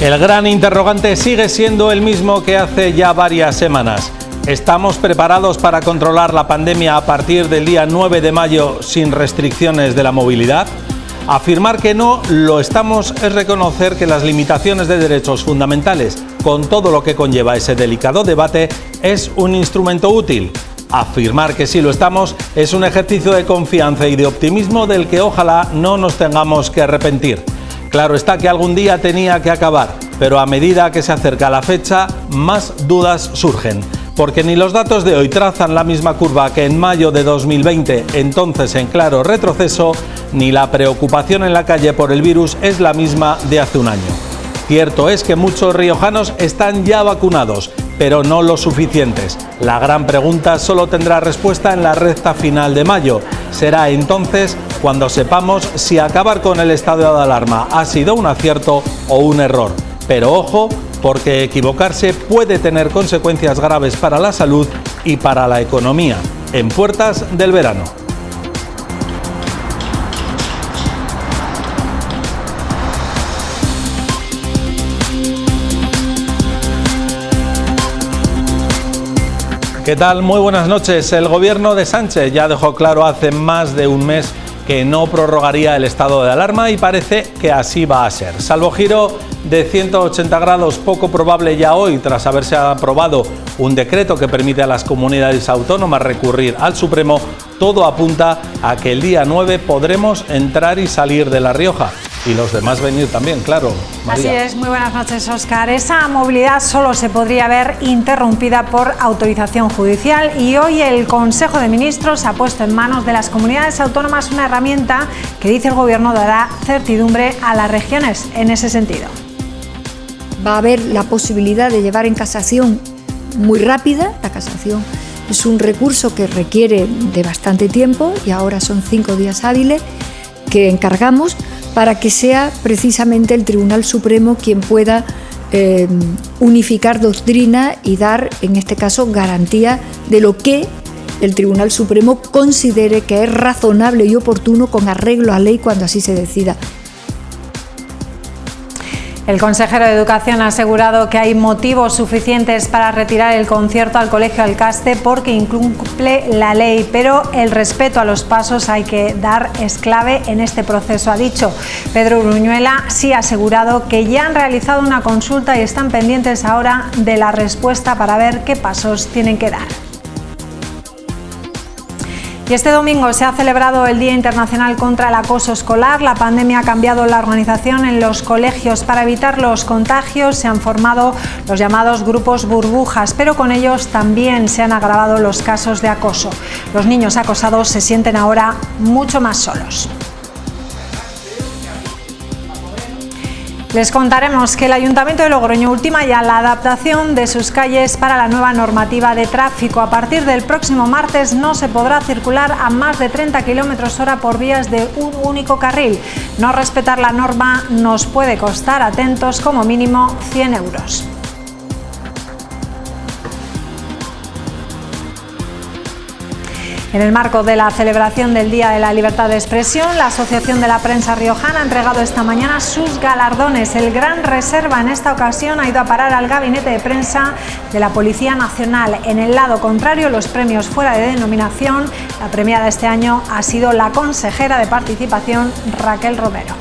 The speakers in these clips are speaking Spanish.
El gran interrogante sigue siendo el mismo que hace ya varias semanas. ¿Estamos preparados para controlar la pandemia a partir del día 9 de mayo sin restricciones de la movilidad? Afirmar que no lo estamos es reconocer que las limitaciones de derechos fundamentales, con todo lo que conlleva ese delicado debate, es un instrumento útil. Afirmar que sí lo estamos es un ejercicio de confianza y de optimismo del que ojalá no nos tengamos que arrepentir. Claro está que algún día tenía que acabar, pero a medida que se acerca la fecha, más dudas surgen. Porque ni los datos de hoy trazan la misma curva que en mayo de 2020, entonces en claro retroceso, ni la preocupación en la calle por el virus es la misma de hace un año. Cierto es que muchos riojanos están ya vacunados, pero no los suficientes. La gran pregunta solo tendrá respuesta en la recta final de mayo. Será entonces cuando sepamos si acabar con el estado de alarma ha sido un acierto o un error. Pero ojo, porque equivocarse puede tener consecuencias graves para la salud y para la economía, en puertas del verano. ¿Qué tal? Muy buenas noches. El gobierno de Sánchez ya dejó claro hace más de un mes que no prorrogaría el estado de alarma y parece que así va a ser. Salvo giro de 180 grados poco probable ya hoy, tras haberse aprobado un decreto que permite a las comunidades autónomas recurrir al Supremo, todo apunta a que el día 9 podremos entrar y salir de La Rioja. Y los demás venir también, claro. María. Así es, muy buenas noches, Óscar. Esa movilidad solo se podría ver interrumpida por autorización judicial y hoy el Consejo de Ministros ha puesto en manos de las comunidades autónomas una herramienta que dice el Gobierno dará certidumbre a las regiones en ese sentido. Va a haber la posibilidad de llevar en casación muy rápida. La casación es un recurso que requiere de bastante tiempo y ahora son 5 días hábiles que encargamos para que sea precisamente el Tribunal Supremo quien pueda unificar doctrina y dar, en este caso, garantía de lo que el Tribunal Supremo considere que es razonable y oportuno con arreglo a ley cuando así se decida. El consejero de Educación ha asegurado que hay motivos suficientes para retirar el concierto al Colegio Alcaste porque incumple la ley, pero el respeto a los pasos hay que dar es clave en este proceso, ha dicho. Pedro Uruñuela sí ha asegurado que ya han realizado una consulta y están pendientes ahora de la respuesta para ver qué pasos tienen que dar. Y este domingo se ha celebrado el Día Internacional contra el Acoso Escolar. La pandemia ha cambiado la organización en los colegios. Para evitar los contagios se han formado los llamados grupos burbujas, pero con ellos también se han agravado los casos de acoso. Los niños acosados se sienten ahora mucho más solos. Les contaremos que el Ayuntamiento de Logroño ultima ya la adaptación de sus calles para la nueva normativa de tráfico. A partir del próximo martes no se podrá circular a más de 30 km/h por vías de un único carril. No respetar la norma nos puede costar, atentos, como mínimo 100 euros. En el marco de la celebración del Día de la Libertad de Expresión, la Asociación de la Prensa Riojana ha entregado esta mañana sus galardones. El Gran Reserva en esta ocasión ha ido a parar al Gabinete de Prensa de la Policía Nacional. En el lado contrario, los premios fuera de denominación, la premiada este año ha sido la consejera de Participación, Raquel Romero.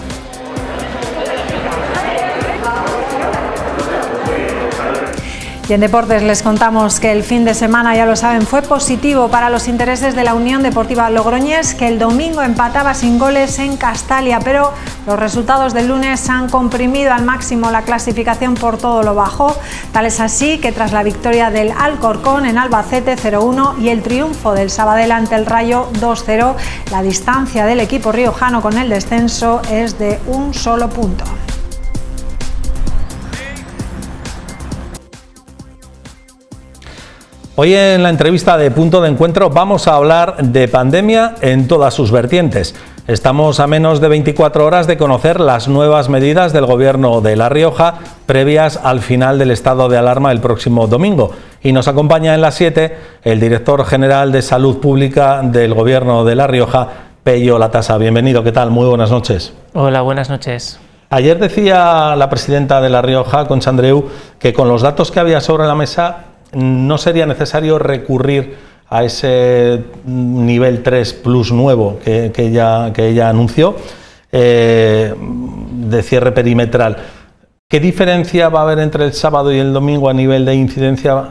Y en deportes les contamos que el fin de semana, ya lo saben, fue positivo para los intereses de la Unión Deportiva Logroñés, que el domingo empataba sin goles en Castalia, pero los resultados del lunes han comprimido al máximo la clasificación por todo lo bajo. Tal es así que tras la victoria del Alcorcón en Albacete 0-1 y el triunfo del Sabadell ante el Rayo 2-0, la distancia del equipo riojano con el descenso es de un solo punto. Hoy en la entrevista de Punto de Encuentro vamos a hablar de pandemia en todas sus vertientes. Estamos a menos de 24 horas de conocer las nuevas medidas del Gobierno de La Rioja previas al final del estado de alarma el próximo domingo. Y nos acompaña en las 7 el director general de Salud Pública del Gobierno de La Rioja, Pello Latasa. Bienvenido, ¿qué tal? Muy buenas noches. Hola, buenas noches. Ayer decía la presidenta de La Rioja, Concha Andreu, que con los datos que había sobre la mesa no sería necesario recurrir a ese nivel 3 plus nuevo que ella anunció, de cierre perimetral. ¿Qué diferencia va a haber entre el sábado y el domingo a nivel de incidencia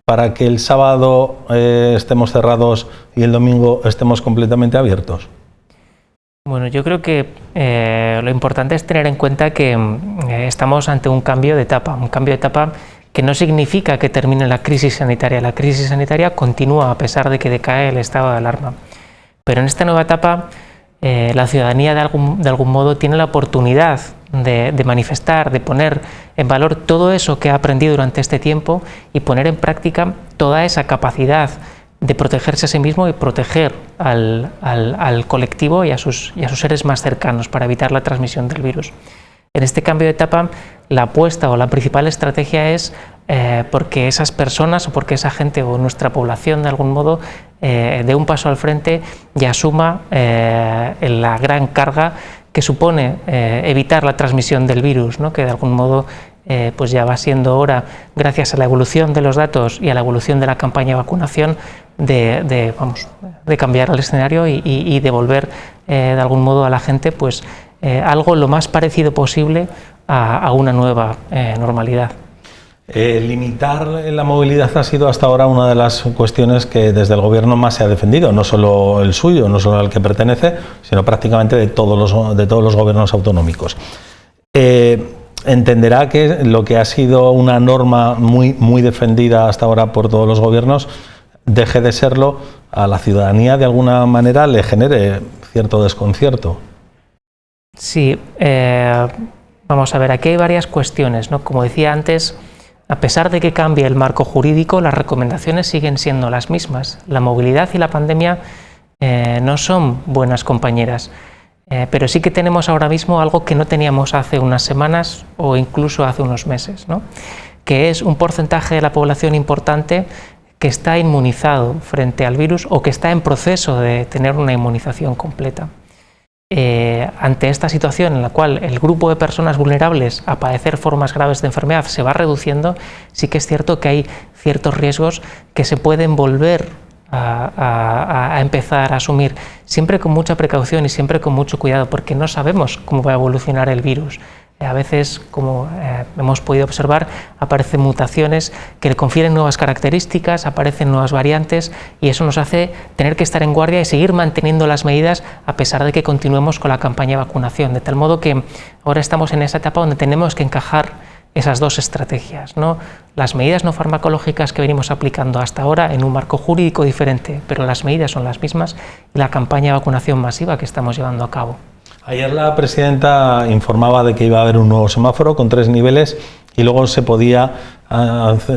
para que el sábado estemos cerrados y el domingo estemos completamente abiertos? Bueno, yo creo que lo importante es tener en cuenta que estamos ante un cambio de etapa que no significa que termine la crisis sanitaria. La crisis sanitaria continúa a pesar de que decae el estado de alarma. Pero en esta nueva etapa la ciudadanía de algún modo tiene la oportunidad de manifestar, de poner en valor todo eso que ha aprendido durante este tiempo y poner en práctica toda esa capacidad de protegerse a sí mismo y proteger al colectivo y a sus seres más cercanos para evitar la transmisión del virus. En este cambio de etapa, la apuesta o la principal estrategia es porque esas personas o porque esa gente o nuestra población de algún modo dé un paso al frente y asuma la gran carga que supone evitar la transmisión del virus, ¿no? Que de algún modo pues ya va siendo hora, gracias a la evolución de los datos y a la evolución de la campaña de vacunación, de cambiar el escenario y devolver de algún modo a la gente pues algo lo más parecido posible a una nueva normalidad. Limitar la movilidad ha sido hasta ahora una de las cuestiones que desde el Gobierno más se ha defendido, no solo el suyo, no solo al que pertenece, sino prácticamente de todos los gobiernos autonómicos. Entenderá que lo que ha sido una norma muy defendida hasta ahora por todos los gobiernos deje de serlo, a la ciudadanía de alguna manera le genere cierto desconcierto. Sí, vamos a ver, aquí hay varias cuestiones, ¿no? Como decía antes, a pesar de que cambie el marco jurídico, las recomendaciones siguen siendo las mismas. La movilidad y la pandemia no son buenas compañeras, pero sí que tenemos ahora mismo algo que no teníamos hace unas semanas o incluso hace unos meses, ¿no? Que es un porcentaje de la población importante que está inmunizado frente al virus o que está en proceso de tener una inmunización completa. Ante esta situación en la cual el grupo de personas vulnerables a padecer formas graves de enfermedad se va reduciendo, sí que es cierto que hay ciertos riesgos que se pueden volver a empezar a asumir, siempre con mucha precaución y siempre con mucho cuidado, porque no sabemos cómo va a evolucionar el virus. A veces, como hemos podido observar, aparecen mutaciones que le confieren nuevas características, aparecen nuevas variantes y eso nos hace tener que estar en guardia y seguir manteniendo las medidas a pesar de que continuemos con la campaña de vacunación, de tal modo que ahora estamos en esa etapa donde tenemos que encajar esas dos estrategias, ¿no? Las medidas no farmacológicas que venimos aplicando hasta ahora en un marco jurídico diferente, pero las medidas son las mismas, y la campaña de vacunación masiva que estamos llevando a cabo. Ayer la presidenta informaba de que iba a haber un nuevo semáforo con 3 niveles y luego se podía,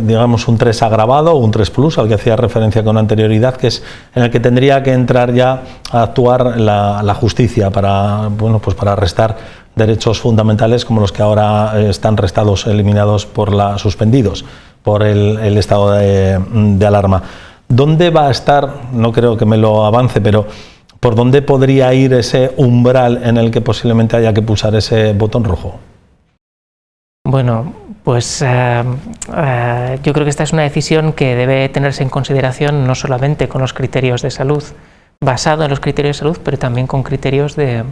digamos, un 3 agravado o un 3 plus, al que hacía referencia con anterioridad, que es en el que tendría que entrar ya a actuar la justicia para, bueno, pues para restar derechos fundamentales como los que ahora están restados, eliminados suspendidos por el estado de alarma. ¿Dónde va a estar? No creo que me lo avance, pero ¿por dónde podría ir ese umbral en el que posiblemente haya que pulsar ese botón rojo? Bueno, pues yo creo que esta es una decisión que debe tenerse en consideración no solamente con los criterios de salud, basado en los criterios de salud, pero también con criterios de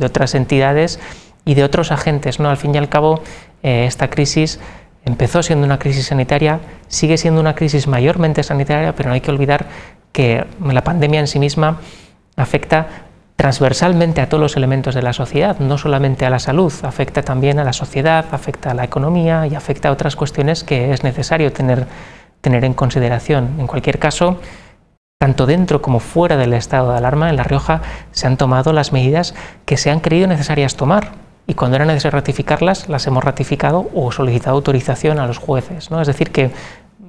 otras entidades y de otros agentes, ¿no? Al fin y al cabo, esta crisis empezó siendo una crisis sanitaria, sigue siendo una crisis mayormente sanitaria, pero no hay que olvidar que la pandemia en sí misma afecta transversalmente a todos los elementos de la sociedad, no solamente a la salud, afecta también a la sociedad, afecta a la economía y afecta a otras cuestiones que es necesario tener en consideración. En cualquier caso, tanto dentro como fuera del estado de alarma, en La Rioja se han tomado las medidas que se han creído necesarias tomar, y cuando era necesario ratificarlas, las hemos ratificado o solicitado autorización a los jueces, ¿no? Es decir, que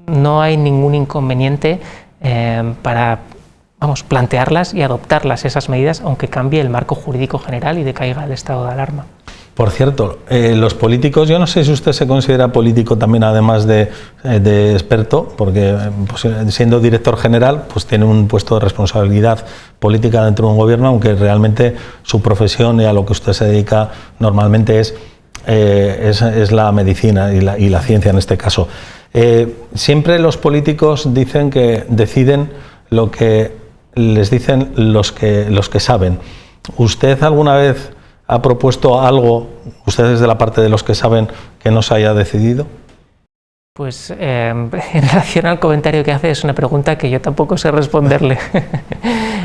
no hay ningún inconveniente para plantearlas y adoptarlas, esas medidas, aunque cambie el marco jurídico general y decaiga el estado de alarma. Por cierto, los políticos, yo no sé si usted se considera político también, además de experto, porque pues, siendo director general, pues tiene un puesto de responsabilidad política dentro de un gobierno, aunque realmente su profesión y a lo que usted se dedica normalmente es la medicina y la ciencia en este caso. Siempre los políticos dicen que deciden lo que les dicen los que saben. ¿Usted alguna vez ha propuesto algo, ustedes de la parte de los que saben, que no se haya decidido? Pues en relación al comentario que hace, es una pregunta que yo tampoco sé responderle.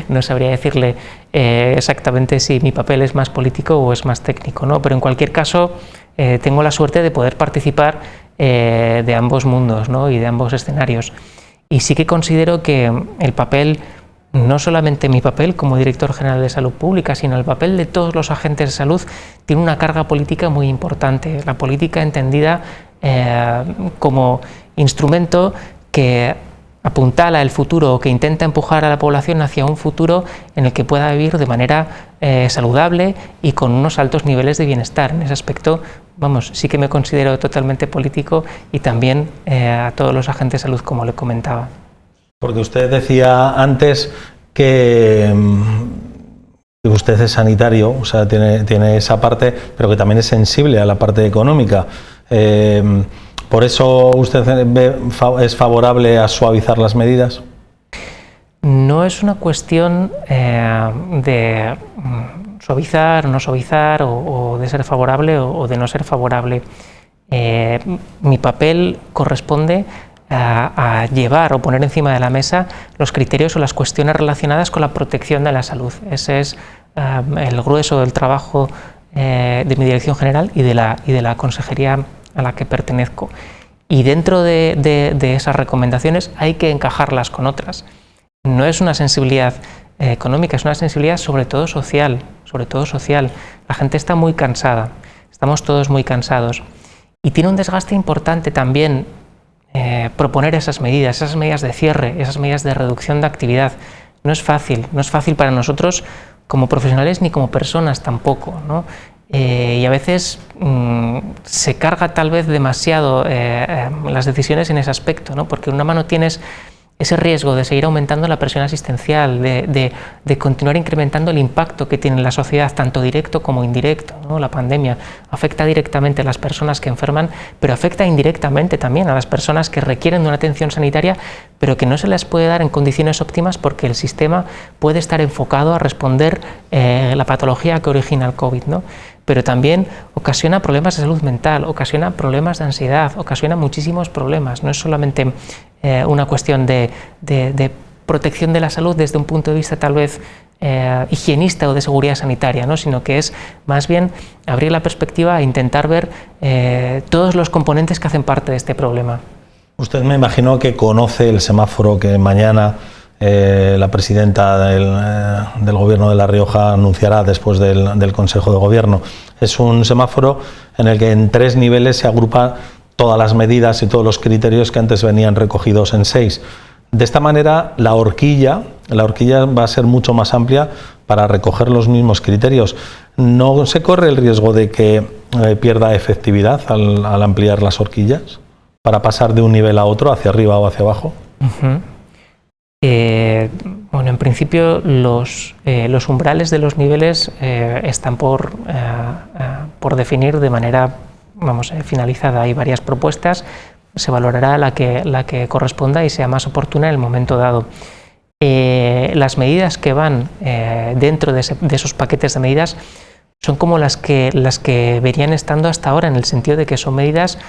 No sabría decirle exactamente si mi papel es más político o es más técnico, ¿no? Pero en cualquier caso tengo la suerte de poder participar de ambos mundos, ¿no? Y de ambos escenarios. Y sí que considero que el papel, no solamente mi papel como director general de salud pública, sino el papel de todos los agentes de salud, tiene una carga política muy importante. La política entendida como instrumento que apuntala el futuro o que intenta empujar a la población hacia un futuro en el que pueda vivir de manera saludable y con unos altos niveles de bienestar. En ese aspecto, vamos, sí que me considero totalmente político y también a todos los agentes de salud, como le comentaba. Porque usted decía antes que usted es sanitario, o sea, tiene esa parte, pero que también es sensible a la parte económica. ¿Por eso usted es favorable a suavizar las medidas? No es una cuestión de suavizar o no suavizar, o de ser favorable o de no ser favorable. Mi papel corresponde a llevar o poner encima de la mesa los criterios o las cuestiones relacionadas con la protección de la salud. Ese es el grueso del trabajo de mi dirección general y de la consejería a la que pertenezco. Y dentro de esas recomendaciones hay que encajarlas con otras. No es una sensibilidad económica, es una sensibilidad sobre todo social. La gente está muy cansada, estamos todos muy cansados. Y tiene un desgaste importante también proponer esas medidas de cierre, esas medidas de reducción de actividad. No es fácil para nosotros como profesionales ni como personas tampoco, ¿no? Y a veces se carga tal vez demasiado las decisiones en ese aspecto, ¿no? Porque en una mano tienes ese riesgo de seguir aumentando la presión asistencial, de continuar incrementando el impacto que tiene en la sociedad, tanto directo como indirecto, ¿no? La pandemia afecta directamente a las personas que enferman, pero afecta indirectamente también a las personas que requieren de una atención sanitaria, pero que no se les puede dar en condiciones óptimas porque el sistema puede estar enfocado a responder la patología que origina el COVID, ¿no? Pero también ocasiona problemas de salud mental, ocasiona problemas de ansiedad, ocasiona muchísimos problemas. No es solamente una cuestión de protección de la salud desde un punto de vista tal vez higienista o de seguridad sanitaria, ¿no? Sino que es más bien abrir la perspectiva e intentar ver todos los componentes que hacen parte de este problema. Usted me imagino que conoce el semáforo que mañana la presidenta del Gobierno de La Rioja anunciará después del Consejo de Gobierno. Es un semáforo en el que en 3 niveles se agrupan todas las medidas y todos los criterios que antes venían recogidos en 6. De esta manera, la horquilla va a ser mucho más amplia para recoger los mismos criterios. ¿No se corre el riesgo de que pierda efectividad al ampliar las horquillas para pasar de un nivel a otro, hacia arriba o hacia abajo? Uh-huh. Bueno, en principio los umbrales de los niveles están por definir de manera, finalizada. Hay varias propuestas, se valorará la que corresponda y sea más oportuna en el momento dado. Las medidas que van dentro de esos paquetes de medidas son como las que venían estando hasta ahora, en el sentido de que son medidas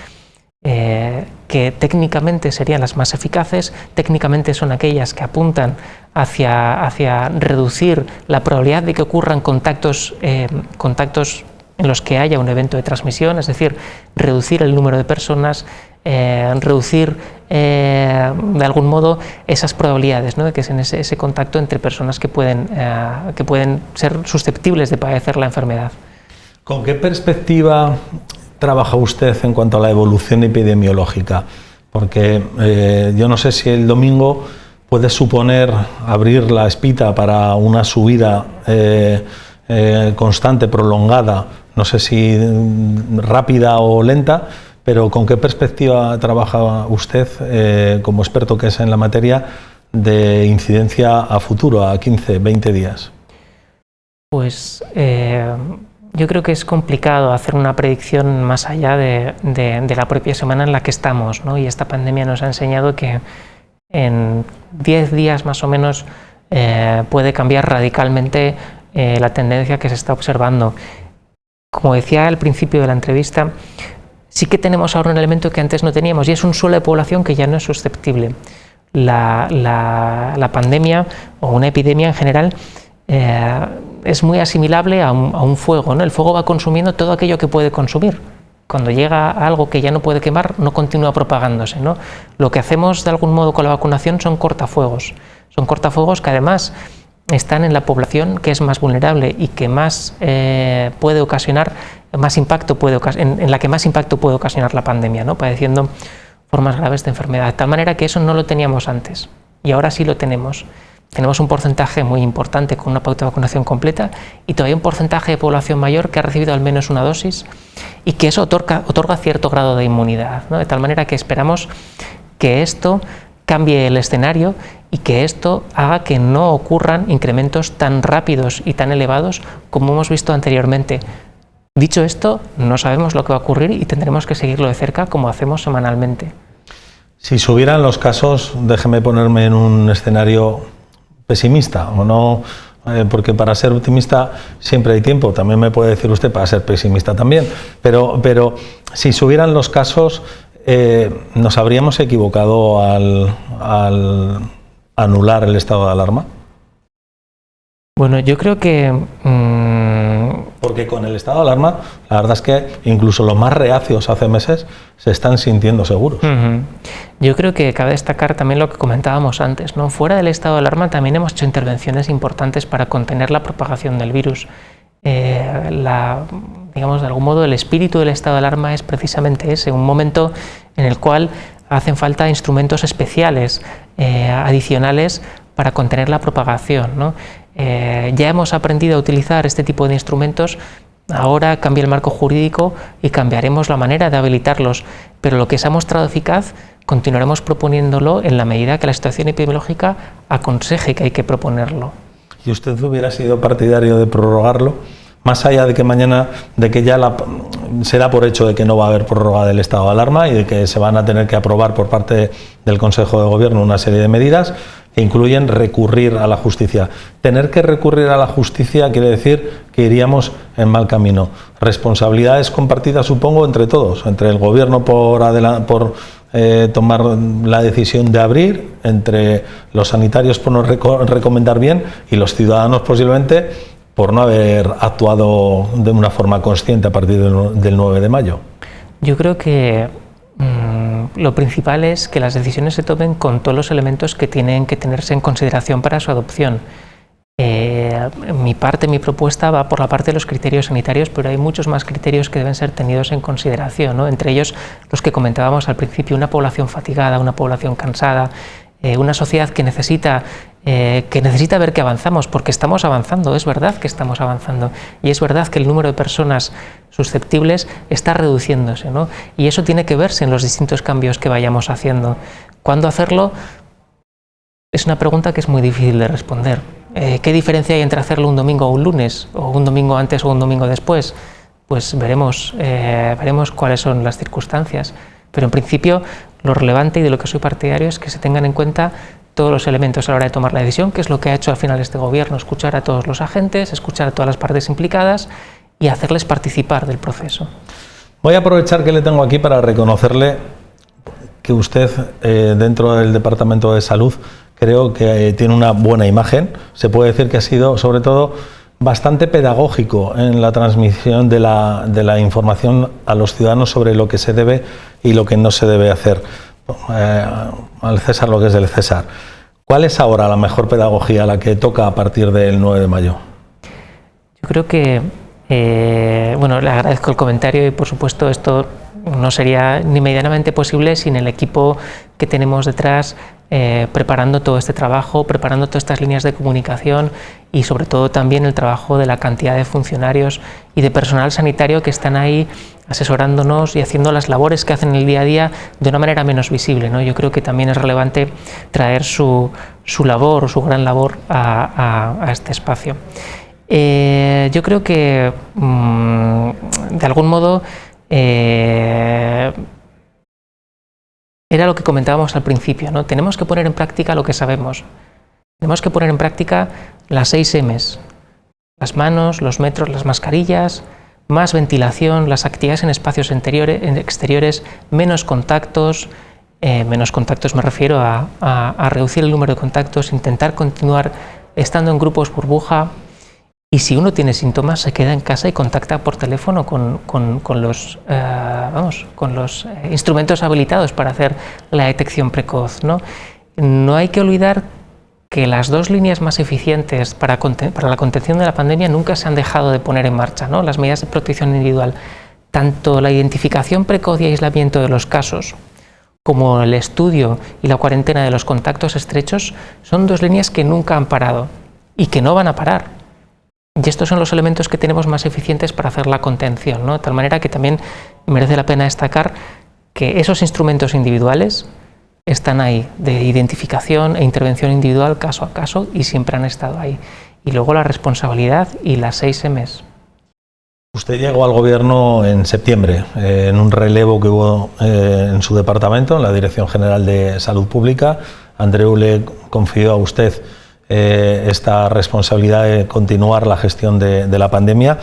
que técnicamente serían las más eficaces, técnicamente son aquellas que apuntan hacia reducir la probabilidad de que ocurran contactos en los que haya un evento de transmisión, es decir, reducir el número de personas, reducir de algún modo esas probabilidades, ¿no? De que es en ese contacto entre personas que pueden ser susceptibles de padecer la enfermedad. ¿Con qué perspectiva trabaja usted en cuanto a la evolución epidemiológica? Porque yo no sé si el domingo puede suponer abrir la espita para una subida constante, prolongada, no sé si rápida o lenta, pero ¿con qué perspectiva trabaja usted, como experto que es en la materia, de incidencia a futuro, a 15, 20 días? Pues yo creo que es complicado hacer una predicción más allá de la propia semana en la que estamos, ¿no? Y esta pandemia nos ha enseñado que en 10 días más o menos puede cambiar radicalmente la tendencia que se está observando. Como decía al principio de la entrevista, sí que tenemos ahora un elemento que antes no teníamos, y es un suelo de población que ya no es susceptible. La pandemia o una epidemia en general es muy asimilable a un fuego, ¿no? El fuego va consumiendo todo aquello que puede consumir. Cuando llega algo que ya no puede quemar, no continúa propagándose, ¿no? Lo que hacemos de algún modo con la vacunación son cortafuegos. Son cortafuegos que además están en la población que es más vulnerable y que más puede ocasionar, en la que más impacto puede ocasionar la pandemia, ¿no? Padeciendo formas graves de enfermedad. De tal manera que eso no lo teníamos antes y ahora sí lo tenemos. Tenemos un porcentaje muy importante con una pauta de vacunación completa y todavía un porcentaje de población mayor que ha recibido al menos una dosis y que eso otorga cierto grado de inmunidad, ¿no? De tal manera que esperamos que esto cambie el escenario y que esto haga que no ocurran incrementos tan rápidos y tan elevados como hemos visto anteriormente. Dicho esto, no sabemos lo que va a ocurrir y tendremos que seguirlo de cerca como hacemos semanalmente. Si subieran los casos, déjeme ponerme en un escenario pesimista, o no, porque para ser optimista siempre hay tiempo, también me puede decir usted para ser pesimista también, pero si subieran los casos, ¿nos habríamos equivocado al anular el estado de alarma? Bueno, yo creo que porque con el estado de alarma, la verdad es que incluso los más reacios hace meses se están sintiendo seguros. Yo creo que cabe destacar también lo que comentábamos antes, ¿no? Fuera del estado de alarma también hemos hecho intervenciones importantes para contener la propagación del virus. Digamos, de algún modo, el espíritu del estado de alarma es precisamente ese, un momento en el cual hacen falta instrumentos especiales, adicionales, para contener la propagación, ¿no? Ya hemos aprendido a utilizar este tipo de instrumentos, ahora cambia el marco jurídico y cambiaremos la manera de habilitarlos, pero lo que se ha mostrado eficaz continuaremos proponiéndolo en la medida que la situación epidemiológica aconseje que hay que proponerlo. ¿Y usted hubiera sido partidario de prorrogarlo? Más allá de que mañana, de que ya se da por hecho de que no va a haber prórroga del estado de alarma y de que se van a tener que aprobar por parte del Consejo de Gobierno una serie de medidas que incluyen recurrir a la justicia. Tener que recurrir a la justicia quiere decir que iríamos en mal camino. Responsabilidades compartidas, supongo, entre todos, entre el Gobierno por tomar la decisión de abrir, entre los sanitarios por no recomendar bien y los ciudadanos posiblemente por no haber actuado de una forma consciente a partir del 9 de mayo. Yo creo que lo principal es que las decisiones se tomen con todos los elementos que tienen que tenerse en consideración para su adopción. Mi propuesta va por la parte de los criterios sanitarios, pero hay muchos más criterios que deben ser tenidos en consideración, ¿no? Entre ellos los que comentábamos al principio, una población fatigada, una población cansada, una sociedad que necesita ver que avanzamos, porque estamos avanzando, es verdad que estamos avanzando, y es verdad que el número de personas susceptibles está reduciéndose, ¿no? Y eso tiene que verse en los distintos cambios que vayamos haciendo. ¿Cuándo hacerlo? Es una pregunta que es muy difícil de responder. ¿Qué diferencia hay entre hacerlo un domingo o un lunes, o un domingo antes o un domingo después? Pues veremos cuáles son las circunstancias. Pero en principio lo relevante y de lo que soy partidario es que se tengan en cuenta todos los elementos a la hora de tomar la decisión, que es lo que ha hecho al final este gobierno, escuchar a todos los agentes, escuchar a todas las partes implicadas y hacerles participar del proceso. Voy a aprovechar que le tengo aquí para reconocerle que usted dentro del Departamento de Salud creo que tiene una buena imagen. Se puede decir que ha sido sobre todo bastante pedagógico en la transmisión de la información a los ciudadanos sobre lo que se debe y lo que no se debe hacer. Al César lo que es del César. ¿Cuál es ahora la mejor pedagogía, la que toca a partir del 9 de mayo? Yo creo que, le agradezco el comentario y por supuesto esto no sería ni medianamente posible sin el equipo que tenemos detrás preparando todo este trabajo, preparando todas estas líneas de comunicación y sobre todo también el trabajo de la cantidad de funcionarios y de personal sanitario que están ahí asesorándonos y haciendo las labores que hacen el día a día de una manera menos visible, ¿no? Yo creo que también es relevante traer su labor, su gran labor a este espacio. Yo creo que de algún modo era lo que comentábamos al principio, ¿no? Tenemos que poner en práctica lo que sabemos. Tenemos que poner en práctica las 6 M's. Las manos, los metros, las mascarillas, más ventilación, las actividades en espacios exteriores, menos contactos me refiero a reducir el número de contactos, intentar continuar estando en grupos burbuja. Y si uno tiene síntomas, se queda en casa y contacta por teléfono con los instrumentos habilitados para hacer la detección precoz, ¿no? No hay que olvidar que las 2 líneas más eficientes para la contención de la pandemia nunca se han dejado de poner en marcha, ¿no? Las medidas de protección individual, tanto la identificación precoz y aislamiento de los casos, como el estudio y la cuarentena de los contactos estrechos, son 2 líneas que nunca han parado y que no van a parar. Y estos son los elementos que tenemos más eficientes para hacer la contención, ¿no? De tal manera que también merece la pena destacar que esos instrumentos individuales están ahí, de identificación e intervención individual caso a caso, y siempre han estado ahí. Y luego la responsabilidad y las 6 M's. Usted llegó al gobierno en septiembre, en un relevo que hubo en su departamento, en la Dirección General de Salud Pública. Andreu le confió a usted esta responsabilidad de continuar la gestión de la pandemia,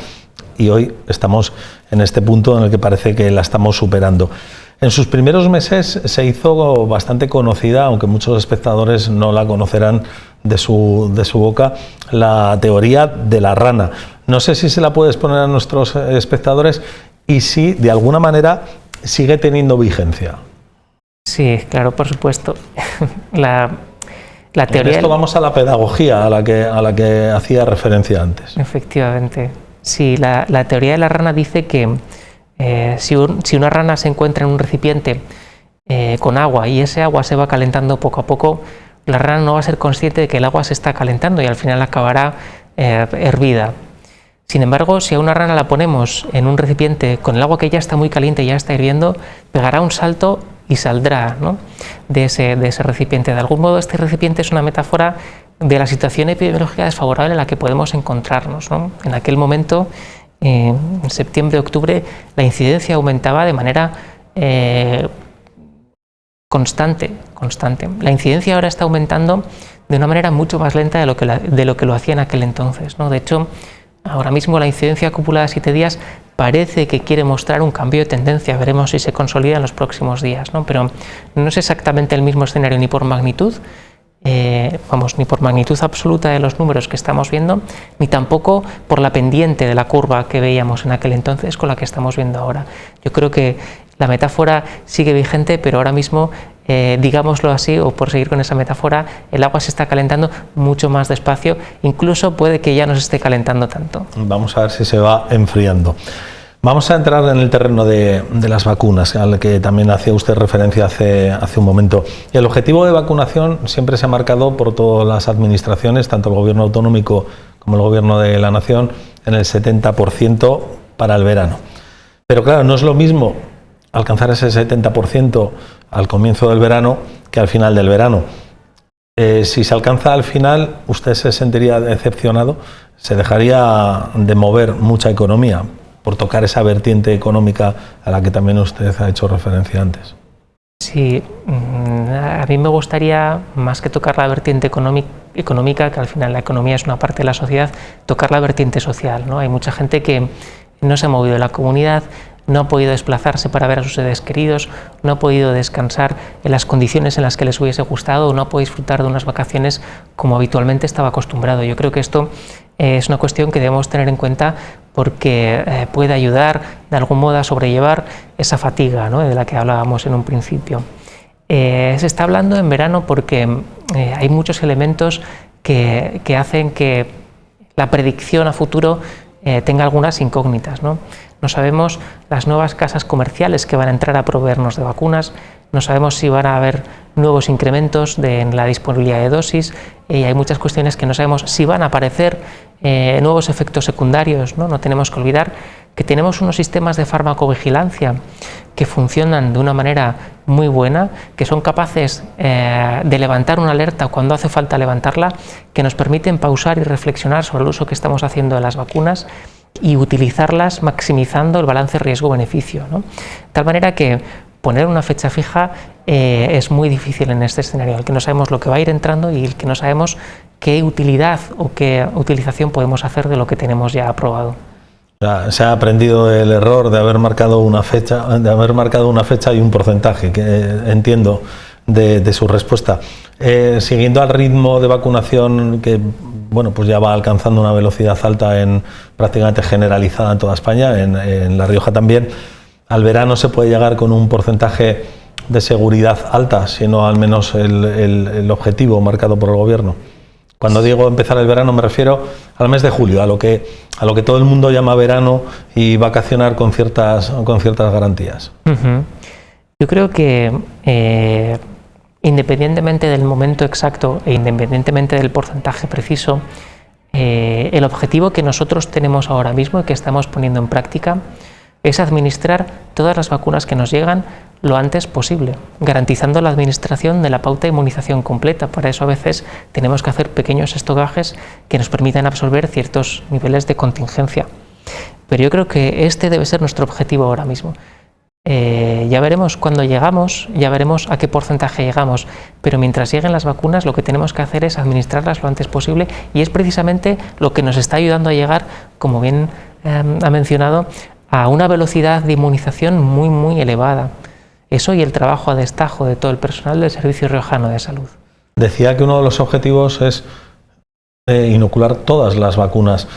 y hoy estamos en este punto en el que parece que la estamos superando. En sus primeros meses se hizo bastante conocida, aunque muchos espectadores no la conocerán de su boca, la teoría de la rana. No sé si se la puede exponer a nuestros espectadores y si de alguna manera sigue teniendo vigencia. Sí, claro, por supuesto. La teoría. En esto vamos a la pedagogía a la que hacía referencia antes. Efectivamente. Sí, la teoría de la rana dice que si una rana se encuentra en un recipiente con agua y ese agua se va calentando poco a poco, la rana no va a ser consciente de que el agua se está calentando y al final acabará hervida. Sin embargo, si a una rana la ponemos en un recipiente con el agua que ya está muy caliente y ya está hirviendo, pegará un salto y saldrá, ¿no?, de ese recipiente. De algún modo, este recipiente es una metáfora de la situación epidemiológica desfavorable en la que podemos encontrarnos, ¿no? En aquel momento, en septiembre, octubre, la incidencia aumentaba de manera constante. La incidencia ahora está aumentando de una manera mucho más lenta de lo que lo hacía en aquel entonces, ¿no? De hecho, ahora mismo la incidencia acumulada de 7 días parece que quiere mostrar un cambio de tendencia. Veremos si se consolida en los próximos días, ¿no? Pero no es exactamente el mismo escenario ni por magnitud, ni por magnitud absoluta de los números que estamos viendo, ni tampoco por la pendiente de la curva que veíamos en aquel entonces con la que estamos viendo ahora. Yo creo que la metáfora sigue vigente, pero ahora mismo, digámoslo así, o por seguir con esa metáfora, el agua se está calentando mucho más despacio, incluso puede que ya no se esté calentando tanto. Vamos a ver si se va enfriando. Vamos a entrar en el terreno de las vacunas, al que también hacía usted referencia hace un momento. Y el objetivo de vacunación siempre se ha marcado por todas las administraciones, tanto el gobierno autonómico como el gobierno de la nación, en el 70% para el verano. Pero claro, no es lo mismo alcanzar ese 70% al comienzo del verano que al final del verano. Si se alcanza al final, ¿usted se sentiría decepcionado? ¿Se dejaría de mover mucha economía por tocar esa vertiente económica a la que también usted ha hecho referencia antes? Sí, a mí me gustaría, más que tocar la vertiente económica, que al final la economía es una parte de la sociedad, tocar la vertiente social, ¿no? Hay mucha gente que no se ha movido de la comunidad, no ha podido desplazarse para ver a sus seres queridos, no ha podido descansar en las condiciones en las que les hubiese gustado, o no ha podido disfrutar de unas vacaciones como habitualmente estaba acostumbrado. Yo creo que esto es una cuestión que debemos tener en cuenta porque puede ayudar de algún modo a sobrellevar esa fatiga, ¿no?, de la que hablábamos en un principio. Se está hablando en verano porque hay muchos elementos que hacen que la predicción a futuro tenga algunas incógnitas, ¿no? no sabemos las nuevas casas comerciales que van a entrar a proveernos de vacunas, no sabemos si van a haber nuevos incrementos en la disponibilidad de dosis, y hay muchas cuestiones que no sabemos si van a aparecer nuevos efectos secundarios, ¿no? No tenemos que olvidar que tenemos unos sistemas de farmacovigilancia que funcionan de una manera muy buena, que son capaces de levantar una alerta cuando hace falta levantarla, que nos permiten pausar y reflexionar sobre el uso que estamos haciendo de las vacunas y utilizarlas maximizando el balance riesgo-beneficio, ¿no? De tal manera que poner una fecha fija es muy difícil en este escenario, el que no sabemos lo que va a ir entrando y el que no sabemos qué utilidad o qué utilización podemos hacer de lo que tenemos ya aprobado. Se ha aprendido el error de haber marcado una fecha y un porcentaje, que entiendo de su respuesta. Siguiendo al ritmo de vacunación que pues ya va alcanzando una velocidad alta prácticamente generalizada en toda España, en La Rioja también, al verano se puede llegar con un porcentaje de seguridad alta, sino al menos el objetivo marcado por el Gobierno. Cuando digo empezar el verano me refiero al mes de julio, a lo que todo el mundo llama verano y vacacionar con ciertas garantías. Yo creo que independientemente del momento exacto e independientemente del porcentaje preciso, el objetivo que nosotros tenemos ahora mismo y que estamos poniendo en práctica es administrar todas las vacunas que nos llegan lo antes posible, garantizando la administración de la pauta de inmunización completa. Para eso a veces tenemos que hacer pequeños estocajes que nos permitan absorber ciertos niveles de contingencia. Pero yo creo que este debe ser nuestro objetivo ahora mismo. Ya veremos cuándo llegamos, ya veremos a qué porcentaje llegamos, pero mientras lleguen las vacunas lo que tenemos que hacer es administrarlas lo antes posible, y es precisamente lo que nos está ayudando a llegar, como bien ha mencionado, a una velocidad de inmunización muy, muy elevada. Eso y el trabajo a destajo de todo el personal del Servicio Riojano de Salud. Decía que uno de los objetivos es inocular todas las vacunas.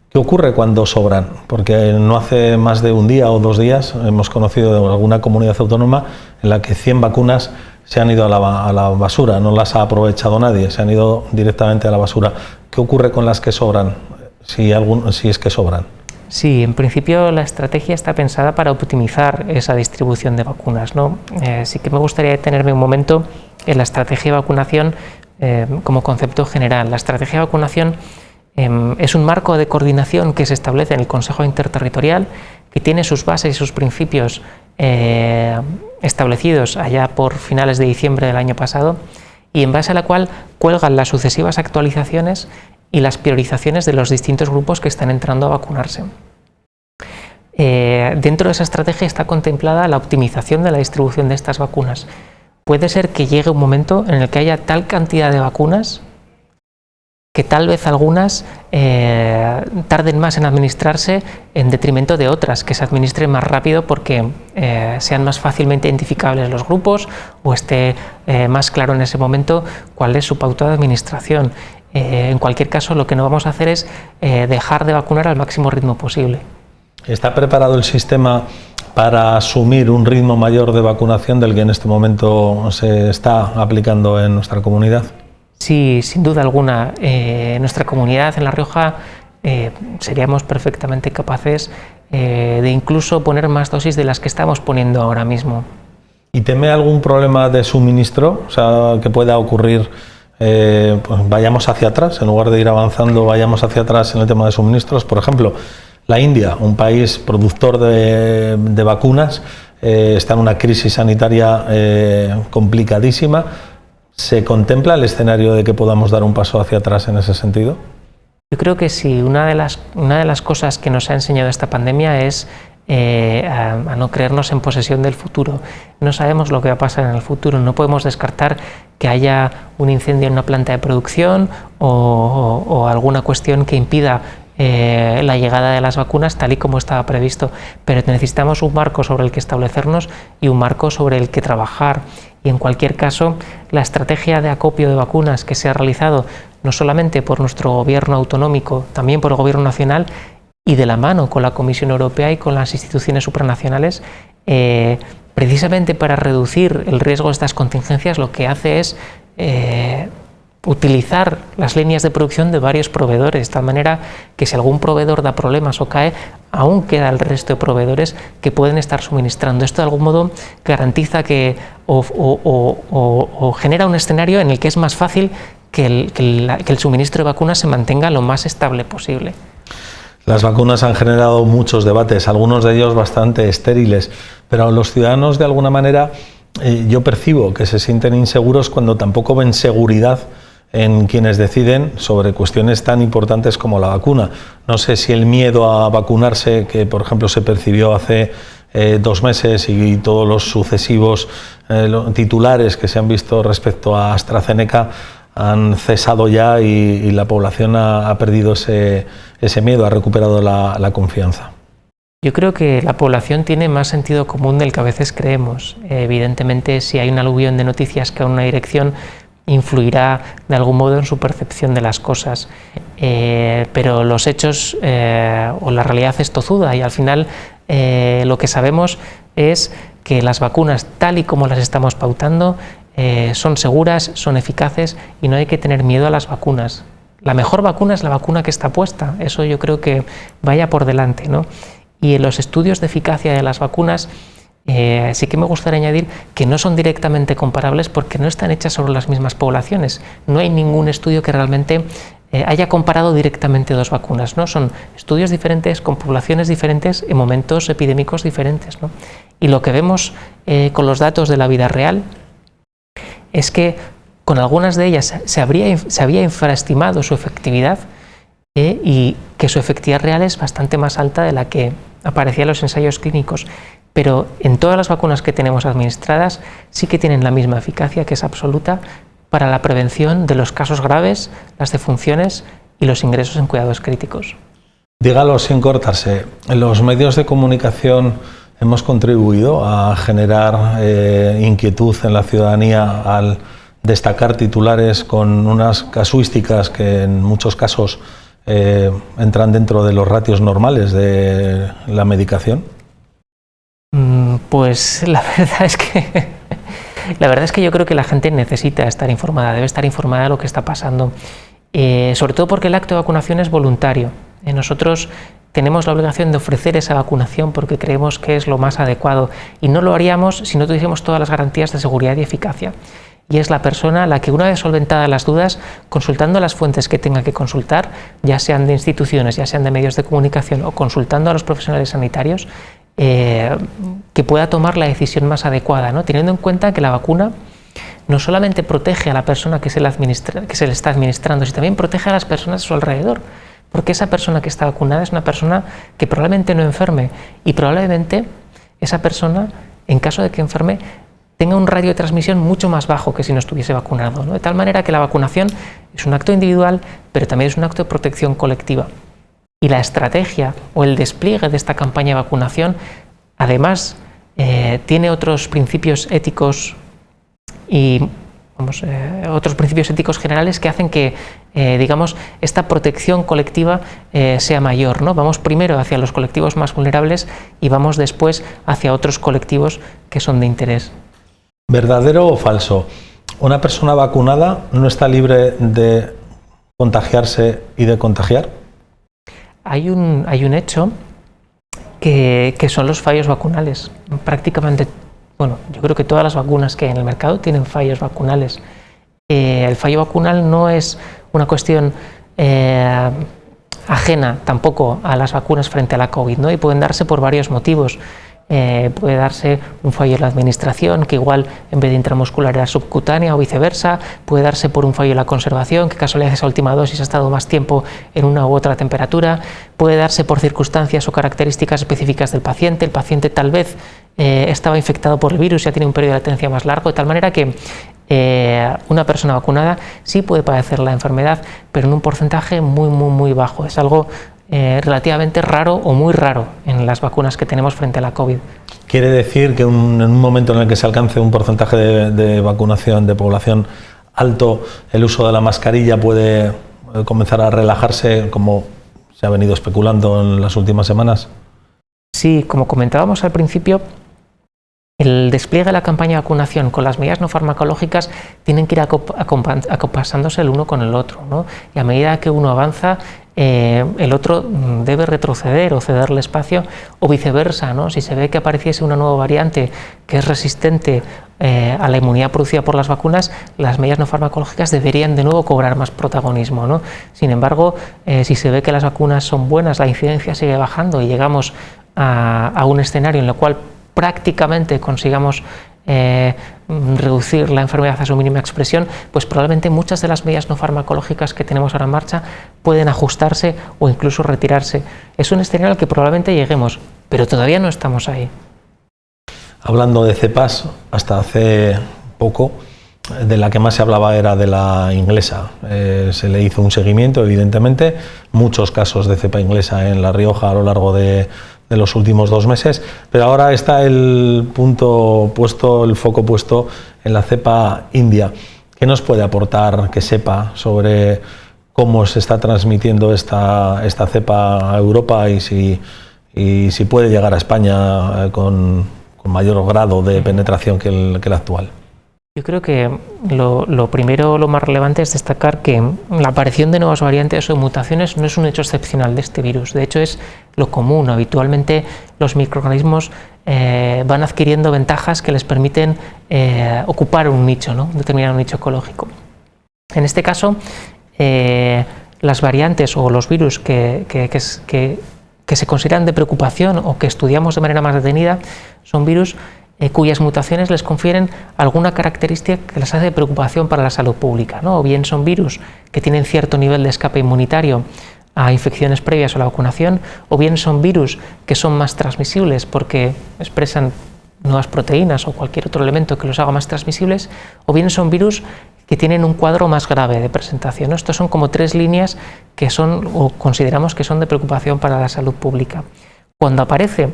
¿Qué ocurre cuando sobran? Porque no hace más de un día o 2 días hemos conocido de alguna comunidad autónoma en la que 100 vacunas se han ido a la basura, no las ha aprovechado nadie, se han ido directamente a la basura. ¿Qué ocurre con las que sobran, si es que sobran? Sí, en principio la estrategia está pensada para optimizar esa distribución de vacunas, ¿no? Sí que me gustaría detenerme un momento en la estrategia de vacunación como concepto general. La estrategia de vacunación es un marco de coordinación que se establece en el Consejo Interterritorial, que tiene sus bases y sus principios establecidos allá por finales de diciembre del año pasado, y en base a la cual cuelgan las sucesivas actualizaciones y las priorizaciones de los distintos grupos que están entrando a vacunarse. Dentro de esa estrategia está contemplada la optimización de la distribución de estas vacunas. Puede ser que llegue un momento en el que haya tal cantidad de vacunas que tal vez algunas tarden más en administrarse en detrimento de otras, que se administren más rápido porque sean más fácilmente identificables los grupos o esté más claro en ese momento cuál es su pauta de administración. En cualquier caso, lo que no vamos a hacer es dejar de vacunar al máximo ritmo posible. ¿Está preparado el sistema para asumir un ritmo mayor de vacunación del que en este momento se está aplicando en nuestra comunidad? Sí, sin duda alguna. En nuestra comunidad, en La Rioja, seríamos perfectamente capaces de incluso poner más dosis de las que estamos poniendo ahora mismo. ¿Y teme algún problema de suministro? O sea, que pueda ocurrir, pues vayamos hacia atrás, en lugar de ir avanzando, vayamos hacia atrás en el tema de suministros. Por ejemplo, la India, un país productor de vacunas, está en una crisis sanitaria complicadísima. ¿Se contempla el escenario de que podamos dar un paso hacia atrás en ese sentido? Yo creo que sí. Una de las cosas que nos ha enseñado esta pandemia es a no creernos en posesión del futuro. No sabemos lo que va a pasar en el futuro. No podemos descartar que haya un incendio en una planta de producción o alguna cuestión que impida la llegada de las vacunas tal y como estaba previsto, pero necesitamos un marco sobre el que establecernos y un marco sobre el que trabajar. Y en cualquier caso, la estrategia de acopio de vacunas que se ha realizado no solamente por nuestro gobierno autonómico, también por el gobierno nacional y de la mano con la Comisión Europea y con las instituciones supranacionales, precisamente para reducir el riesgo de estas contingencias, lo que hace es utilizar las líneas de producción de varios proveedores, de tal manera que si algún proveedor da problemas o cae, aún queda el resto de proveedores que pueden estar suministrando. Esto de algún modo garantiza que o genera un escenario en el que es más fácil que el suministro de vacunas se mantenga lo más estable posible. Las vacunas han generado muchos debates, algunos de ellos bastante estériles, pero los ciudadanos de alguna manera yo percibo que se sienten inseguros cuando tampoco ven seguridad en quienes deciden sobre cuestiones tan importantes como la vacuna. No sé si el miedo a vacunarse, que por ejemplo se percibió hace 2 meses, y todos los sucesivos titulares que se han visto respecto a AstraZeneca han cesado ya y la población ha perdido ese miedo, ha recuperado la confianza. Yo creo que la población tiene más sentido común del que a veces creemos. Evidentemente, si hay un aluvión de noticias que va en una dirección, influirá de algún modo en su percepción de las cosas, pero los hechos o la realidad es tozuda, y al final lo que sabemos es que las vacunas, tal y como las estamos pautando, son seguras, son eficaces, y no hay que tener miedo a las vacunas. La mejor vacuna es la vacuna que está puesta, eso yo creo que vaya por delante, ¿no? Y en los estudios de eficacia de las vacunas sí que me gustaría añadir que no son directamente comparables porque no están hechas sobre las mismas poblaciones. No hay ningún estudio que realmente haya comparado directamente 2 vacunas, ¿no? Son estudios diferentes con poblaciones diferentes en momentos epidémicos diferentes, ¿no? Y lo que vemos con los datos de la vida real es que con algunas de ellas se había infraestimado su efectividad y que su efectividad real es bastante más alta de la que aparecía en los ensayos clínicos. Pero en todas las vacunas que tenemos administradas sí que tienen la misma eficacia, que es absoluta, para la prevención de los casos graves, las defunciones y los ingresos en cuidados críticos. Dígalo sin cortarse, los medios de comunicación hemos contribuido a generar inquietud en la ciudadanía al destacar titulares con unas casuísticas que en muchos casos entran dentro de los ratios normales de la medicación. Pues la verdad es que yo creo que la gente necesita estar informada, debe estar informada de lo que está pasando, sobre todo porque el acto de vacunación es voluntario. Nosotros tenemos la obligación de ofrecer esa vacunación porque creemos que es lo más adecuado, y no lo haríamos si no tuviésemos todas las garantías de seguridad y eficacia. Y es la persona la que, una vez solventadas las dudas, consultando las fuentes que tenga que consultar, ya sean de instituciones, ya sean de medios de comunicación, o consultando a los profesionales sanitarios, que pueda tomar la decisión más adecuada, ¿no? Teniendo en cuenta que la vacuna no solamente protege a la persona que se le está administrando, sino también protege a las personas a su alrededor, porque esa persona que está vacunada es una persona que probablemente no enferme, y probablemente esa persona, en caso de que enferme, tenga un radio de transmisión mucho más bajo que si no estuviese vacunado, ¿no? De tal manera que la vacunación es un acto individual, pero también es un acto de protección colectiva. Y la estrategia o el despliegue de esta campaña de vacunación, además, tiene otros principios éticos y otros principios éticos generales que hacen que, digamos, esta protección colectiva sea mayor, ¿no? Vamos primero hacia los colectivos más vulnerables y vamos después hacia otros colectivos que son de interés. ¿Verdadero o falso? ¿Una persona vacunada no está libre de contagiarse y de contagiar? Hay un hecho que son los fallos vacunales. Prácticamente, bueno, yo creo que todas las vacunas que hay en el mercado tienen fallos vacunales. El fallo vacunal no es una cuestión ajena tampoco a las vacunas frente a la COVID, ¿no? Y pueden darse por varios motivos. Puede darse un fallo en la administración, que igual en vez de intramuscular era subcutánea, o viceversa. Puede darse por un fallo en la conservación, que casualidad esa última dosis ha estado más tiempo en una u otra temperatura. Puede darse por circunstancias o características específicas del paciente. El paciente tal vez estaba infectado por el virus y ya tiene un periodo de latencia más largo, de tal manera que una persona vacunada sí puede padecer la enfermedad, pero en un porcentaje muy bajo. Es algo relativamente raro o muy raro en las vacunas que tenemos frente a la COVID. ¿Quiere decir que en un momento en el que se alcance un porcentaje de vacunación de población alto, el uso de la mascarilla puede comenzar a relajarse, como se ha venido especulando en las últimas semanas? Sí, como comentábamos al principio, El despliegue de la campaña de vacunación con las medidas no farmacológicas tienen que ir acompasándose el uno con el otro, ¿no? Y a medida que uno avanza, el otro debe retroceder o cederle espacio, o viceversa, ¿no? Si se ve que apareciese una nueva variante que es resistente a la inmunidad producida por las vacunas, las medidas no farmacológicas deberían de nuevo cobrar más protagonismo, ¿no? Sin embargo, si se ve que las vacunas son buenas, la incidencia sigue bajando y llegamos a un escenario en el cual prácticamente consigamos reducir la enfermedad a su mínima expresión, pues probablemente muchas de las medidas no farmacológicas que tenemos ahora en marcha pueden ajustarse o incluso retirarse. Es un escenario al que probablemente lleguemos, pero todavía no estamos ahí. Hablando de cepas, hasta hace poco de la que más se hablaba era de la inglesa. Se le hizo un seguimiento, evidentemente, muchos casos de cepa inglesa en La Rioja a lo largo de los últimos 2 meses, pero ahora está el foco puesto en la cepa india. ¿Qué nos puede aportar que sepa sobre cómo se está transmitiendo esta cepa a Europa y si puede llegar a España con mayor grado de penetración que el actual? Yo creo que lo primero, lo más relevante es destacar que la aparición de nuevas variantes o mutaciones no es un hecho excepcional de este virus. De hecho, es lo común. Habitualmente los microorganismos van adquiriendo ventajas que les permiten ocupar un nicho, ¿no? Un determinado nicho ecológico. En este caso, las variantes o los virus que se consideran de preocupación o que estudiamos de manera más detenida son virus cuyas mutaciones les confieren alguna característica que les hace de preocupación para la salud pública, ¿no? O bien son virus que tienen cierto nivel de escape inmunitario a infecciones previas a la vacunación, o bien son virus que son más transmisibles porque expresan nuevas proteínas o cualquier otro elemento que los haga más transmisibles, o bien son virus que tienen un cuadro más grave de presentación, ¿no? Estos son como 3 líneas que son, o consideramos que son de preocupación para la salud pública. Cuando aparece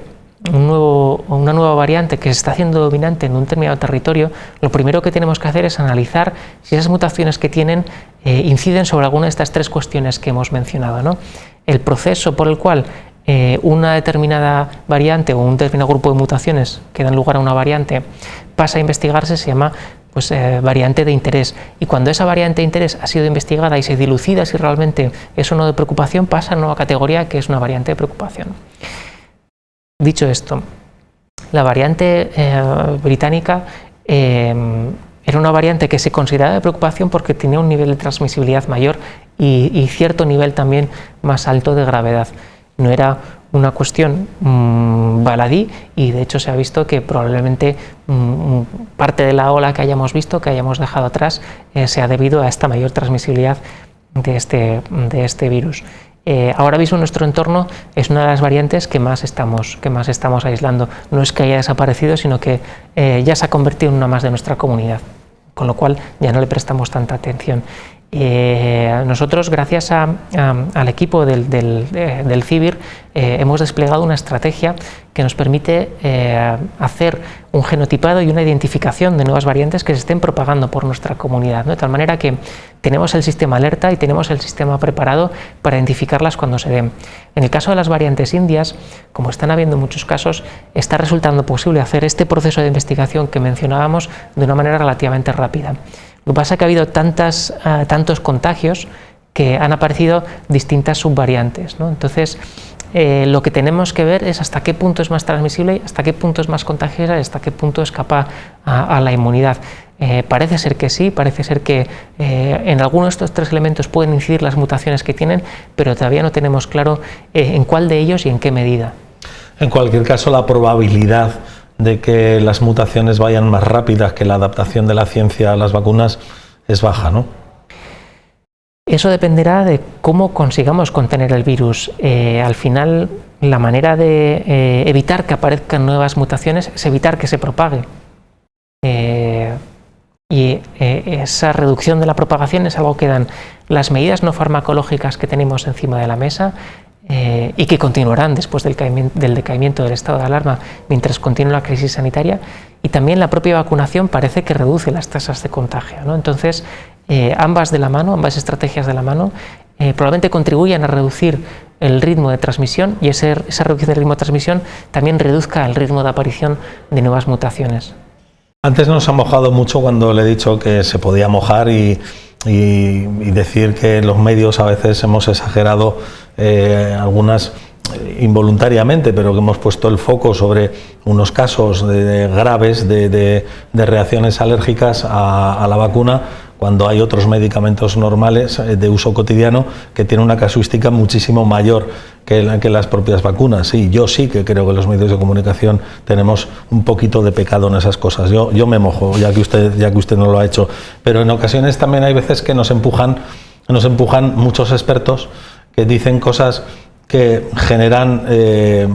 una nueva variante que se está haciendo dominante en un determinado territorio, lo primero que tenemos que hacer es analizar si esas mutaciones que tienen inciden sobre alguna de estas 3 cuestiones que hemos mencionado, ¿no? El proceso por el cual una determinada variante o un determinado grupo de mutaciones que dan lugar a una variante pasa a investigarse se llama variante de interés, y cuando esa variante de interés ha sido investigada y se dilucida si realmente es o no de preocupación, pasa a una nueva categoría que es una variante de preocupación. Dicho esto, la variante británica era una variante que se consideraba de preocupación porque tenía un nivel de transmisibilidad mayor y cierto nivel también más alto de gravedad. No era una cuestión baladí, y de hecho se ha visto que probablemente parte de la ola que hayamos visto, que hayamos dejado atrás, sea debido a esta mayor transmisibilidad de este virus. Ahora mismo nuestro entorno es una de las variantes que más estamos aislando. No es que haya desaparecido, sino que ya se ha convertido en una más de nuestra comunidad, con lo cual ya no le prestamos tanta atención. Nosotros, gracias al equipo del CIBIR, hemos desplegado una estrategia que nos permite hacer un genotipado y una identificación de nuevas variantes que se estén propagando por nuestra comunidad, ¿no? De tal manera que tenemos el sistema alerta y tenemos el sistema preparado para identificarlas cuando se den. En el caso de las variantes indias, como están habiendo muchos casos, está resultando posible hacer este proceso de investigación que mencionábamos de una manera relativamente rápida. Lo que pasa es que ha habido tantos contagios que han aparecido distintas subvariantes, ¿no? Entonces, lo que tenemos que ver es hasta qué punto es más transmisible, hasta qué punto es más contagiosa y hasta qué punto escapa a la inmunidad. Parece ser que sí, parece ser que en alguno de estos 3 elementos pueden incidir las mutaciones que tienen, pero todavía no tenemos claro en cuál de ellos y en qué medida. En cualquier caso, la probabilidad de que las mutaciones vayan más rápidas que la adaptación de la ciencia a las vacunas es baja, ¿no? Eso dependerá de cómo consigamos contener el virus. Al final, la manera de evitar que aparezcan nuevas mutaciones es evitar que se propague. Esa reducción de la propagación es algo que dan las medidas no farmacológicas que tenemos encima de la mesa y que continuarán después del decaimiento del estado de alarma mientras continúe la crisis sanitaria, y también la propia vacunación parece que reduce las tasas de contagio, ¿no? Entonces, ambas estrategias de la mano, probablemente contribuyan a reducir el ritmo de transmisión y esa reducción del ritmo de transmisión también reduzca el ritmo de aparición de nuevas mutaciones. Antes nos ha mojado mucho cuando le he dicho que se podía mojar y decir que los medios a veces hemos exagerado algunas involuntariamente, pero que hemos puesto el foco sobre unos casos graves de reacciones alérgicas a la vacuna, cuando hay otros medicamentos normales de uso cotidiano que tienen una casuística muchísimo mayor que las propias vacunas. Sí, yo sí que creo que los medios de comunicación tenemos un poquito de pecado en esas cosas. Yo me mojo, ya que usted no lo ha hecho, pero en ocasiones también hay veces que nos empujan muchos expertos que dicen cosas que generan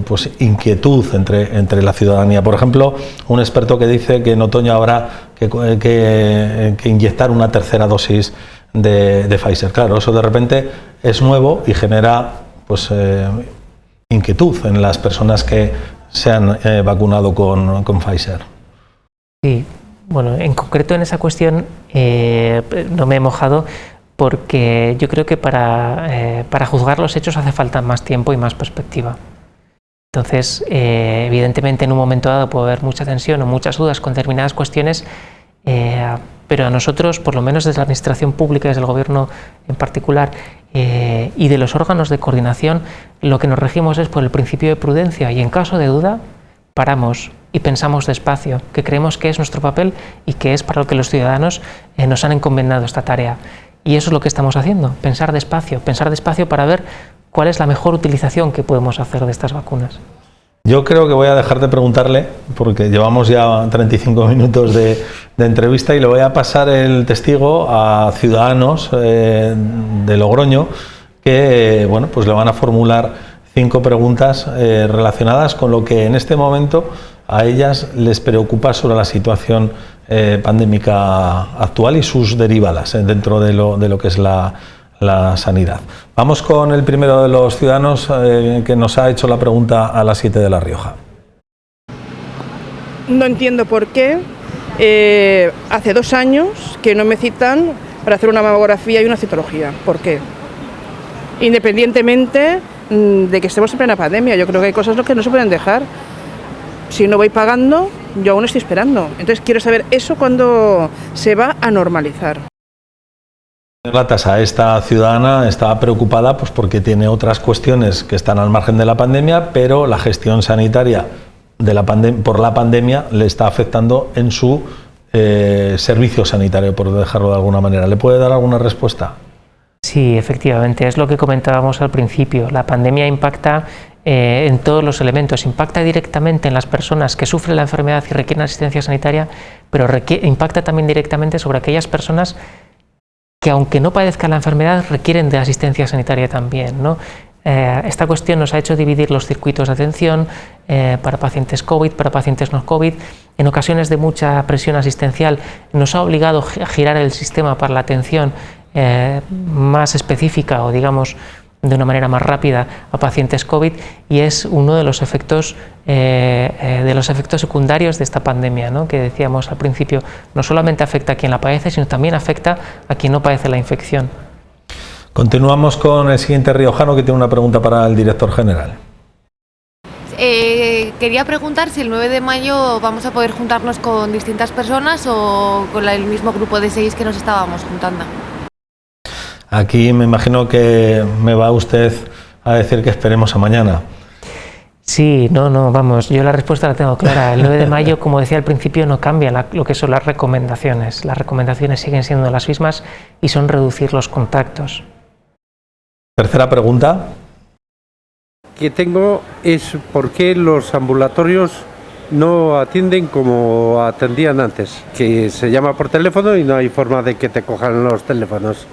pues inquietud entre la ciudadanía. Por ejemplo, un experto que dice que en otoño habrá que inyectar una tercera dosis de Pfizer. Claro, eso de repente es nuevo y genera pues inquietud en las personas que se han vacunado con Pfizer. Sí, bueno, en concreto en esa cuestión no me he mojado, porque yo creo que para juzgar los hechos hace falta más tiempo y más perspectiva. Entonces, evidentemente en un momento dado puede haber mucha tensión o muchas dudas con determinadas cuestiones, pero a nosotros, por lo menos desde la administración pública, desde el gobierno en particular, y de los órganos de coordinación, lo que nos regimos es por el principio de prudencia, y en caso de duda paramos y pensamos despacio, que creemos que es nuestro papel y que es para lo que los ciudadanos nos han encomendado esta tarea. Y eso es lo que estamos haciendo, pensar despacio para ver cuál es la mejor utilización que podemos hacer de estas vacunas. Yo creo que voy a dejar de preguntarle, porque llevamos ya 35 minutos de entrevista, y le voy a pasar el testigo a ciudadanos de Logroño que bueno, pues le van a formular 5 preguntas relacionadas con lo que en este momento a ellas les preocupa sobre la situación pandémica actual y sus derivadas dentro de lo que es la sanidad. Vamos con el primero de los ciudadanos que nos ha hecho la pregunta a las 7 de La Rioja. No entiendo por qué hace 2 años que no me citan para hacer una mamografía y una citología. ¿Por qué? Independientemente de que estemos en plena pandemia, yo creo que hay cosas que no se pueden dejar. Si no voy pagando, yo aún estoy esperando. Entonces quiero saber eso cuándo se va a normalizar. La tasa, esta ciudadana está preocupada pues porque tiene otras cuestiones que están al margen de la pandemia, pero la gestión sanitaria por la pandemia le está afectando en su servicio sanitario, por dejarlo de alguna manera. ¿Le puede dar alguna respuesta? Sí, efectivamente, es lo que comentábamos al principio. La pandemia impacta en todos los elementos, impacta directamente en las personas que sufren la enfermedad y requieren asistencia sanitaria, pero impacta también directamente sobre aquellas personas que, aunque no padezcan la enfermedad, requieren de asistencia sanitaria también, ¿no? Esta cuestión nos ha hecho dividir los circuitos de atención para pacientes COVID, para pacientes no COVID. En ocasiones de mucha presión asistencial nos ha obligado a girar el sistema para la atención más específica, o digamos de una manera más rápida, a pacientes COVID, y es uno de los efectos secundarios de esta pandemia, ¿no? Que decíamos al principio, no solamente afecta a quien la padece, sino también afecta a quien no padece la infección. Continuamos con el siguiente riojano, que tiene una pregunta para el director general. Quería preguntar si el 9 de mayo vamos a poder juntarnos con distintas personas o con el mismo grupo de 6 que nos estábamos juntando. Aquí me imagino que me va usted a decir que esperemos a mañana. Sí, vamos, yo la respuesta la tengo clara. El 9 de mayo, como decía al principio, no cambia lo que son las recomendaciones. Las recomendaciones siguen siendo las mismas y son reducir los contactos. Tercera pregunta. Que tengo es por qué los ambulatorios no atienden como atendían antes, que se llama por teléfono y no hay forma de que te cojan los teléfonos,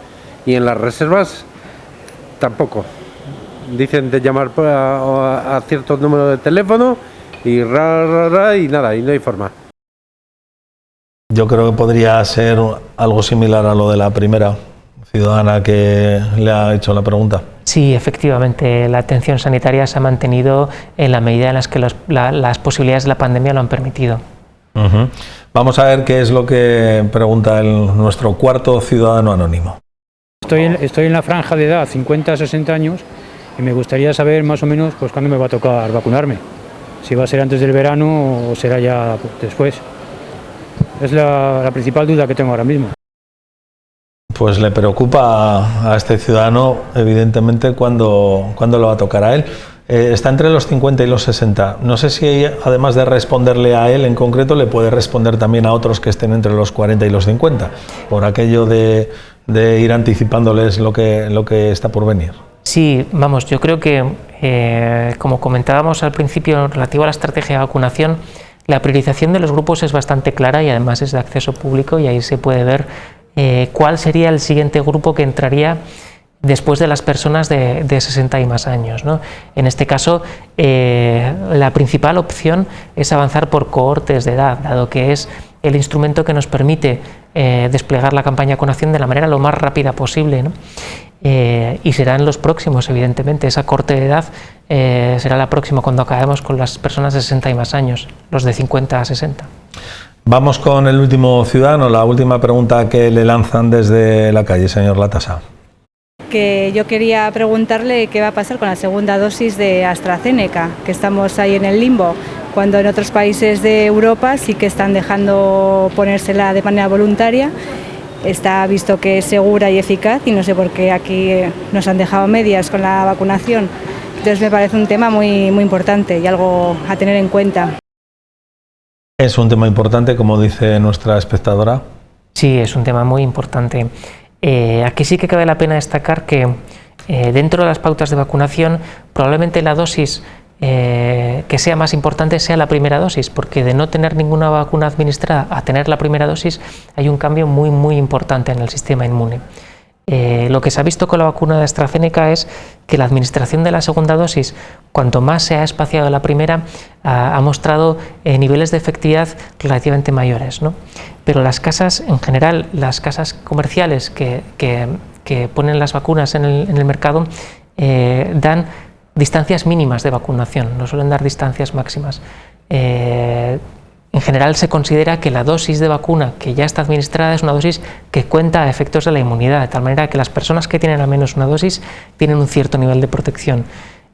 y en las reservas tampoco, dicen de llamar a cierto número de teléfono y y nada, y no hay forma. Yo creo que podría ser algo similar a lo de la primera ciudadana que le ha hecho la pregunta. Sí, efectivamente, la atención sanitaria se ha mantenido en la medida en las que las posibilidades de la pandemia lo han permitido. Uh-huh. Vamos a ver qué es lo que pregunta nuestro cuarto ciudadano anónimo. Estoy en la franja de edad, 50 a 60 años, y me gustaría saber más o menos pues cuándo me va a tocar vacunarme. Si va a ser antes del verano o será ya después. Es la principal duda que tengo ahora mismo. Pues le preocupa a este ciudadano, evidentemente, cuándo le va a tocar a él. Está entre los 50 y los 60. No sé si, además de responderle a él en concreto, le puede responder también a otros que estén entre los 40 y los 50, por aquello de ir anticipándoles lo que está por venir. Sí, vamos, yo creo que, como comentábamos al principio, relativo a la estrategia de vacunación, la priorización de los grupos es bastante clara y además es de acceso público, y ahí se puede ver cuál sería el siguiente grupo que entraría después de las personas de 60 y más años, ¿no? En este caso, la principal opción es avanzar por cohortes de edad, dado que es el instrumento que nos permite desplegar la campaña de vacunación de la manera lo más rápida posible, ¿no? Y serán los próximos, evidentemente. Esa corte de edad será la próxima cuando acabemos con las personas de 60 y más años, los de 50 a 60. Vamos con el último ciudadano, la última pregunta que le lanzan desde la calle, señor Latasa. Que yo quería preguntarle qué va a pasar con la segunda dosis de AstraZeneca, que estamos ahí en el limbo, cuando en otros países de Europa sí que están dejando ponérsela de manera voluntaria. Está visto que es segura y eficaz y no sé por qué aquí nos han dejado medias con la vacunación. Entonces me parece un tema muy importante y algo a tener en cuenta. Es un tema importante, como dice nuestra espectadora. Sí, es un tema muy importante. Aquí sí que cabe la pena destacar que dentro de las pautas de vacunación probablemente la dosis que sea más importante sea la primera dosis, porque de no tener ninguna vacuna administrada a tener la primera dosis hay un cambio muy importante en el sistema inmune. Lo que se ha visto con la vacuna de AstraZeneca es que la administración de la segunda dosis, cuanto más se ha espaciado la primera, ha mostrado niveles de efectividad relativamente mayores, ¿no? Pero las casas, en general, las casas comerciales que ponen las vacunas en el mercado, dan distancias mínimas de vacunación, no suelen dar distancias máximas. En general se considera que la dosis de vacuna que ya está administrada es una dosis que cuenta a efectos de la inmunidad, de tal manera que las personas que tienen al menos una dosis tienen un cierto nivel de protección.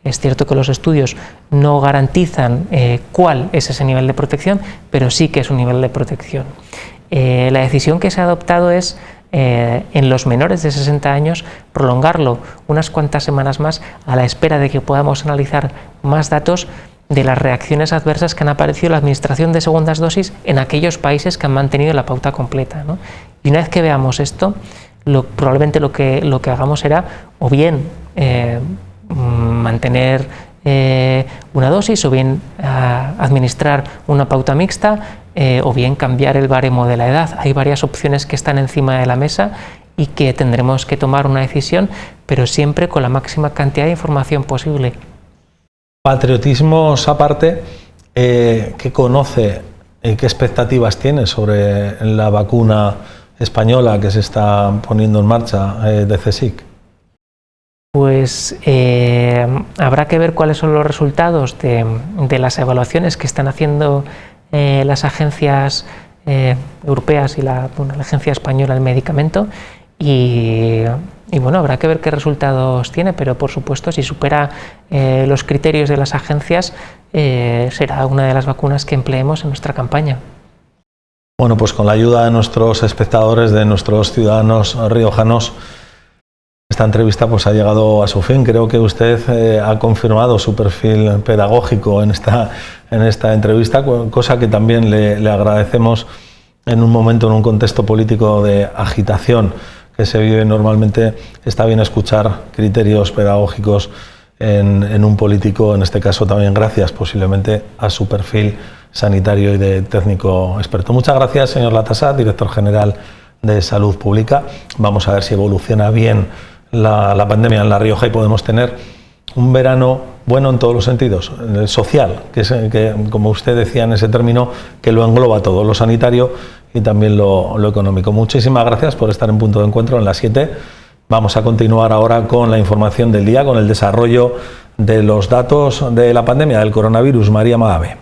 Es cierto que los estudios no garantizan cuál es ese nivel de protección, pero sí que es un nivel de protección. La decisión que se ha adoptado es, en los menores de 60 años, prolongarlo unas cuantas semanas más a la espera de que podamos analizar más datos de las reacciones adversas que han aparecido en la administración de segundas dosis en aquellos países que han mantenido la pauta completa, ¿no? Y una vez que veamos esto, probablemente lo que hagamos será o bien mantener una dosis, o bien administrar una pauta mixta, o bien cambiar el baremo de la edad. Hay varias opciones que están encima de la mesa y que tendremos que tomar una decisión, pero siempre con la máxima cantidad de información posible. Patriotismos aparte, ¿qué conoce, qué expectativas tiene sobre la vacuna española que se está poniendo en marcha de CSIC? Pues habrá que ver cuáles son los resultados de las evaluaciones que están haciendo las agencias europeas y la Agencia Española del Medicamento, y bueno, habrá que ver qué resultados tiene, pero por supuesto, si supera los criterios de las agencias, será una de las vacunas que empleemos en nuestra campaña. Bueno, pues con la ayuda de nuestros espectadores, de nuestros ciudadanos riojanos, esta entrevista pues ha llegado a su fin. Creo que usted ha confirmado su perfil pedagógico en esta entrevista, cosa que también le agradecemos en un momento, en un contexto político de agitación que se vive normalmente. Está bien escuchar criterios pedagógicos en un político, en este caso también gracias posiblemente a su perfil sanitario y de técnico experto. Muchas gracias, señor Latasa, director general de Salud Pública. Vamos a ver si evoluciona bien la pandemia en La Rioja y podemos tener un verano bueno en todos los sentidos, en el social, que como usted decía en ese término, que lo engloba todo, lo sanitario y también lo económico. Muchísimas gracias por estar en Punto de Encuentro en las 7. Vamos a continuar ahora con la información del día, con el desarrollo de los datos de la pandemia del coronavirus. María Magave.